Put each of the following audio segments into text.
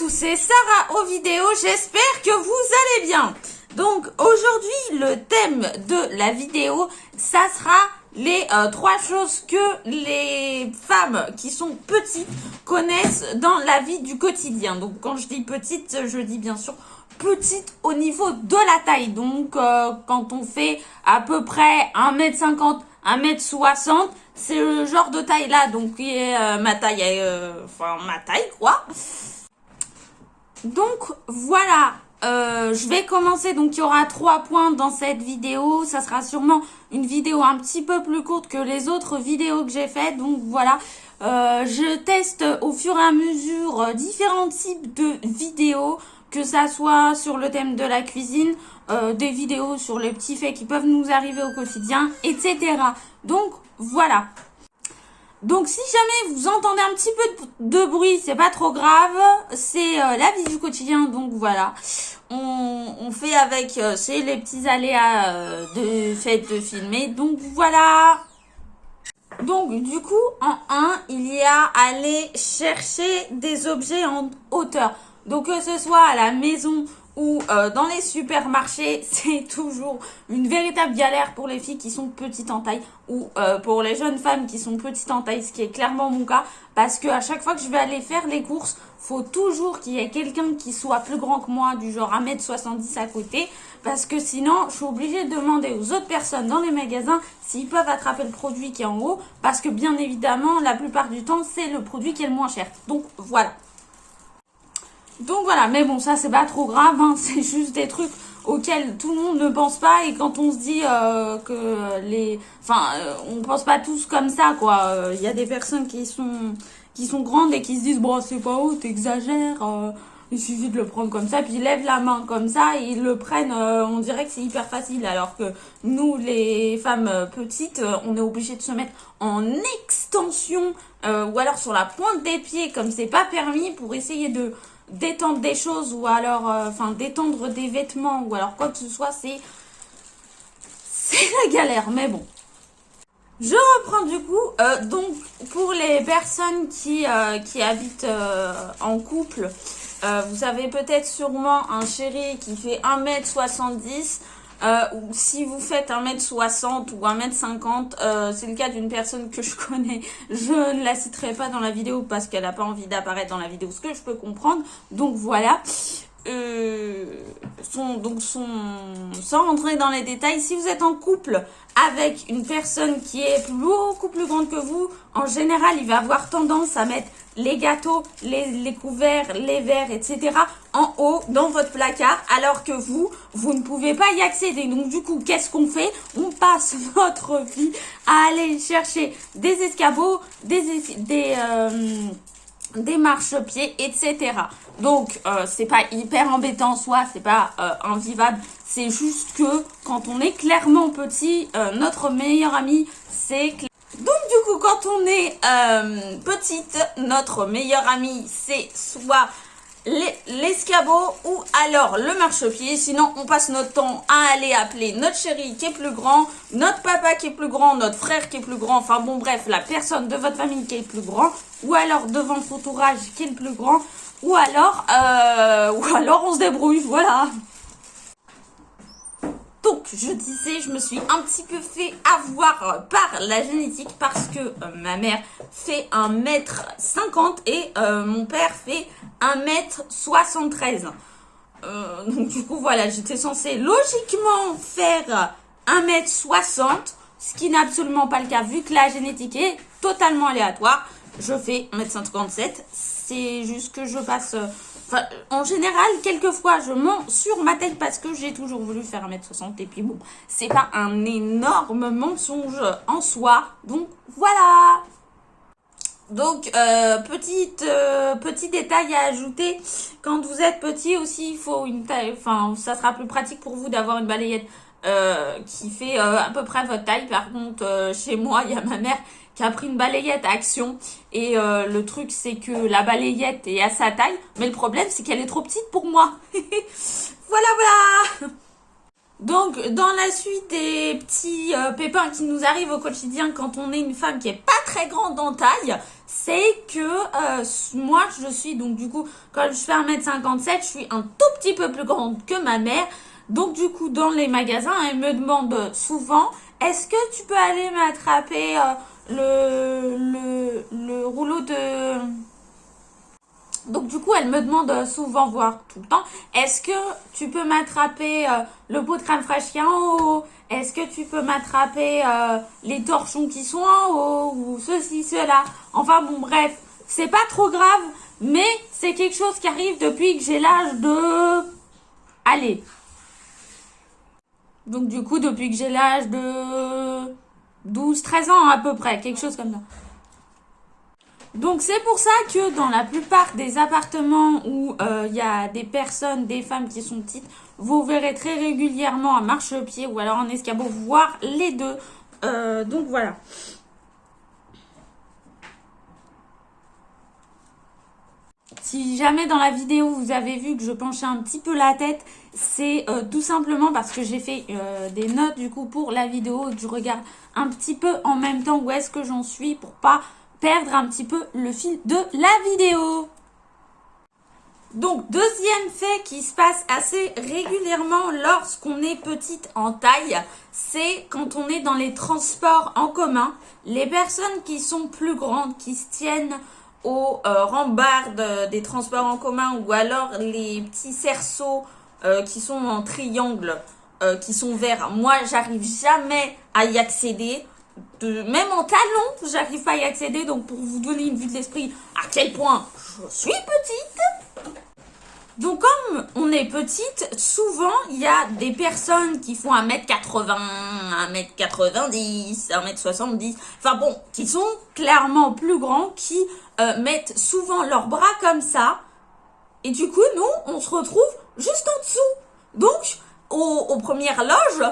tous, c'est Sarah aux vidéos, j'espère que vous allez bien. Donc aujourd'hui le thème de la vidéo, ça sera les 3 choses que les femmes qui sont petites connaissent dans la vie du quotidien. Donc quand je dis petite, je dis bien sûr petite au niveau de la taille. Donc quand on fait à peu près 1m50, 1m60, c'est le genre de taille là, donc qui est ma taille, ma taille quoi. Donc voilà, je vais commencer. Donc il y aura 3 points dans cette vidéo. Ça sera sûrement une vidéo un petit peu plus courte que les autres vidéos que j'ai faites. Donc voilà, je teste au fur et à mesure différents types de vidéos, que ça soit sur le thème de la cuisine, des vidéos sur les petits faits qui peuvent nous arriver au quotidien, etc. Donc voilà. Donc si jamais vous entendez un petit peu de bruit, c'est pas trop grave, c'est la vie du quotidien, donc voilà. On fait avec, c'est les petits aléas de fait de filmer, donc voilà. Donc du coup, en 1, il y a aller chercher des objets en hauteur. Donc que ce soit à la maison ou dans les supermarchés, c'est toujours une véritable galère pour les filles qui sont petites en taille ou pour les jeunes femmes qui sont petites en taille, ce qui est clairement mon cas, parce que à chaque fois que je vais aller faire les courses, faut toujours qu'il y ait quelqu'un qui soit plus grand que moi, du genre 1m70 à côté, parce que sinon je suis obligée de demander aux autres personnes dans les magasins s'ils peuvent attraper le produit qui est en haut, parce que bien évidemment la plupart du temps c'est le produit qui est le moins cher. Donc voilà. Donc voilà, mais bon, ça c'est pas trop grave, hein, c'est juste des trucs auxquels tout le monde ne pense pas, et quand on se dit que les... on pense pas tous comme ça, quoi. Il y a des personnes qui sont grandes et qui se disent, bon, c'est pas haut, t'exagères, il suffit de le prendre comme ça, puis ils lèvent la main comme ça, et ils le prennent, on dirait que c'est hyper facile, alors que nous, les femmes petites, on est obligé de se mettre en extension, ou alors sur la pointe des pieds, comme c'est pas permis, pour essayer de détendre des choses, ou alors détendre des vêtements, ou alors quoi que ce soit, c'est la galère. Mais bon, je reprends du coup. Donc pour les personnes qui habitent en couple, vous avez peut-être sûrement un chéri qui fait 1m70, ou si vous faites 1m60 ou 1m50, c'est le cas d'une personne que je connais. Je ne la citerai pas dans la vidéo parce qu'elle n'a pas envie d'apparaître dans la vidéo, ce que je peux comprendre. Donc voilà. Sans rentrer dans les détails, si vous êtes en couple avec une personne qui est beaucoup plus grande que vous, en général, il va avoir tendance à mettre les gâteaux, les couverts, les verres, etc. en haut dans votre placard, alors que vous ne pouvez pas y accéder. Donc du coup, qu'est-ce qu'on fait? On passe notre vie à aller chercher des escabeaux, des marchepieds, etc. Donc c'est pas hyper embêtant en soi, c'est pas invivable, c'est juste que quand on est clairement petit, notre meilleur ami c'est donc du coup quand on est petite, notre meilleur ami c'est soit l'escabeau ou alors le marchepied. Sinon on passe notre temps à aller appeler notre chéri qui est plus grand, notre papa qui est plus grand, notre frère qui est plus grand, enfin bon bref, la personne de votre famille qui est le plus grand, ou alors devant votre entourage qui est le plus grand, ou alors on se débrouille, voilà. Donc, je disais, je me suis un petit peu fait avoir par la génétique parce que ma mère fait 1m50 et mon père fait 1m73. Donc, du coup, voilà, j'étais censée logiquement faire 1m60, ce qui n'est absolument pas le cas vu que la génétique est totalement aléatoire. Je fais 1m57, c'est juste que je passe... en général, quelquefois, je mens sur ma tête parce que j'ai toujours voulu faire 1m60. Et puis bon, c'est pas un énorme mensonge en soi. Donc, voilà. Donc, petit détail à ajouter. Quand vous êtes petit aussi, il faut une taille... ça sera plus pratique pour vous d'avoir une balayette qui fait à peu près votre taille. Par contre, chez moi, il y a ma mère qui a pris une balayette à Action, et le truc c'est que la balayette est à sa taille, mais le problème c'est qu'elle est trop petite pour moi. Voilà. Donc, dans la suite des petits pépins qui nous arrivent au quotidien quand on est une femme qui est pas très grande en taille, c'est que moi, je suis, donc du coup, quand je fais 1m57, je suis un tout petit peu plus grande que ma mère. Donc, du coup, dans les magasins, elle me demande souvent, est-ce que tu peux aller m'attraper le rouleau de... Donc du coup, elle me demande souvent, voire tout le temps, est-ce que tu peux m'attraper le pot de crème fraîche qui est en haut? Est-ce que tu peux m'attraper les torchons qui sont en haut? Ou ceci, cela. Enfin bon, bref, c'est pas trop grave, mais c'est quelque chose qui arrive depuis que j'ai l'âge de... Allez. Donc du coup, depuis que j'ai l'âge de 12-13 ans à peu près, quelque chose comme ça. Donc c'est pour ça que dans la plupart des appartements où il y a des personnes, des femmes qui sont petites, vous verrez très régulièrement un marchepied ou alors un escabeau, voire les deux. Donc voilà. Si jamais dans la vidéo vous avez vu que je penchais un petit peu la tête, c'est tout simplement parce que j'ai fait des notes du coup pour la vidéo et que je regarde un petit peu en même temps où est-ce que j'en suis pour pas perdre un petit peu le fil de la vidéo. Donc, deuxième fait qui se passe assez régulièrement lorsqu'on est petite en taille, c'est quand on est dans les transports en commun. Les personnes qui sont plus grandes, qui se tiennent aux rambardes des transports en commun ou alors les petits cerceaux qui sont en triangle, qui sont verts. Moi, j'arrive jamais à y accéder. Même en talons, j'arrive pas à y accéder. Donc, pour vous donner une vue de l'esprit à quel point je suis petite. Donc, comme on est petite, souvent, il y a des personnes qui font 1m80, 1m90, 1m70. Enfin bon, qui sont clairement plus grands, qui mettent souvent leurs bras comme ça. Et du coup, nous, on se retrouve juste en dessous. Donc, aux premières loges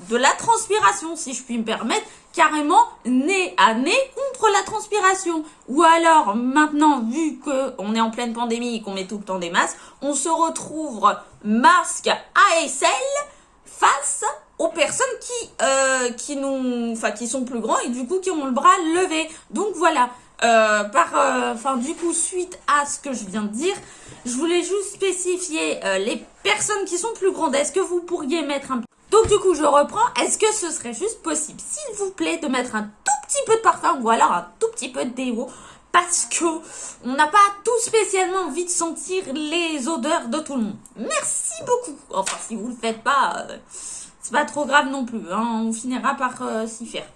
de la transpiration, si je puis me permettre, carrément nez à nez contre la transpiration. Ou alors, maintenant, vu qu'on est en pleine pandémie et qu'on met tout le temps des masques, on se retrouve masque ASL face aux personnes qui sont plus grands et du coup qui ont le bras levé. Donc voilà, du coup, suite à ce que je viens de dire, je voulais juste spécifier les personnes qui sont plus grandes. Est-ce que vous pourriez mettre un... Donc du coup, je reprends. Est-ce que ce serait juste possible, s'il vous plaît, de mettre un tout petit peu de parfum ou alors un tout petit peu de déo, parce que on n'a pas tout spécialement envie de sentir les odeurs de tout le monde. Merci beaucoup. Enfin, si vous le faites pas, c'est pas trop grave non plus. Hein, on finira par s'y faire.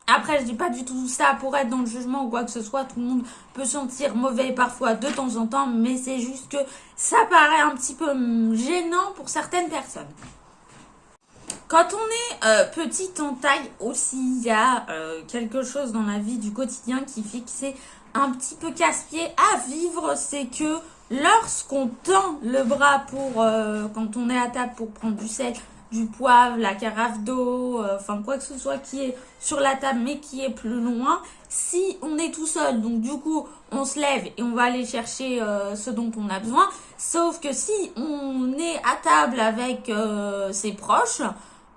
Après, je dis pas du tout ça pour être dans le jugement ou quoi que ce soit. Tout le monde peut sentir mauvais parfois de temps en temps, mais c'est juste que ça paraît un petit peu gênant pour certaines personnes. Quand on est petite en taille aussi, il y a quelque chose dans la vie du quotidien qui fait que c'est un petit peu casse-pied à vivre. C'est que lorsqu'on tend le bras pour, quand on est à table pour prendre du sel, du poivre, la carafe d'eau, enfin quoi que ce soit qui est sur la table mais qui est plus loin, si on est tout seul, donc du coup on se lève et on va aller chercher ce dont on a besoin. Sauf que si on est à table avec ses proches,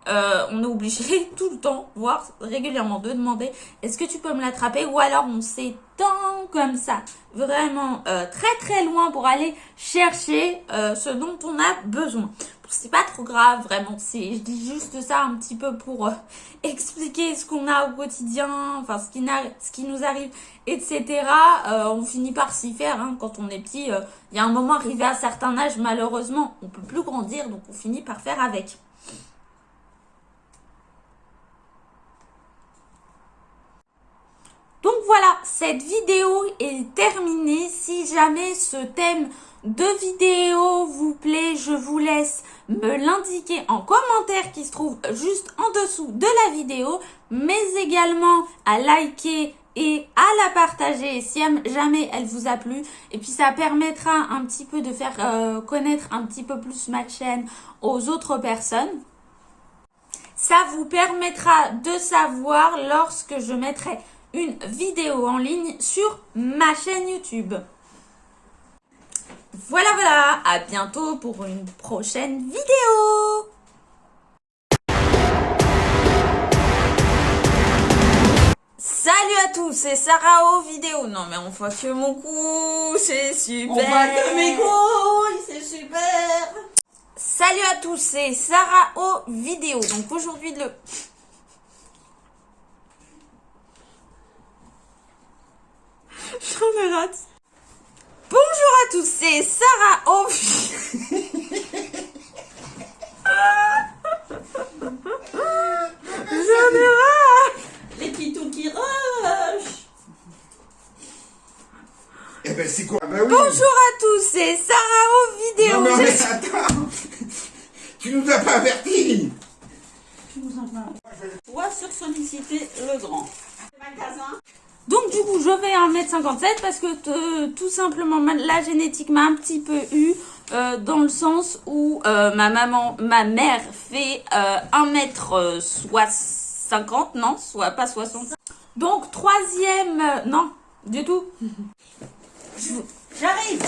on est obligé tout le temps, voire régulièrement, de demander est-ce que tu peux me l'attraper, ou alors on s'étend comme ça, vraiment très très loin pour aller chercher ce dont on a besoin. C'est pas trop grave, vraiment, je dis juste ça un petit peu pour expliquer ce qu'on a au quotidien, enfin ce qui nous arrive, etc. On finit par s'y faire, hein, quand on est petit. Il y a un moment, arrivé à un certain âge, malheureusement, on peut plus grandir, donc on finit par faire avec. Donc voilà, cette vidéo est terminée. Si jamais ce thème de vidéo vous plaît, je vous laisse me l'indiquer en commentaire qui se trouve juste en dessous de la vidéo, mais également à liker et à la partager si jamais elle vous a plu. Et puis ça permettra un petit peu de faire connaître un petit peu plus ma chaîne aux autres personnes. Ça vous permettra de savoir lorsque je mettrai une vidéo en ligne sur ma chaîne YouTube. voilà, à bientôt pour une prochaine vidéo. Salut à tous, c'est Sarah aux vidéos. Non mais on voit que mon cou, c'est super. On voit que mes couilles, c'est super. Salut à tous, c'est Sarah aux vidéos. Donc aujourd'hui Je me rate. Bonjour à tous, c'est Sarah aux J'en ai marre. Les pitous qui rushent. Eh ben c'est quoi? Ah bah oui. Bonjour à tous, c'est Sarah aux vidéos. Non mais attends. Tu nous as pas avertis. Toi sur solliciter le grand. Magasin. Donc du coup je fais 1m57 parce que tout simplement la génétique m'a un petit peu eu dans le sens où ma mère fait 1m50, non, soit pas 60. Donc troisième, non, du tout. J'arrive.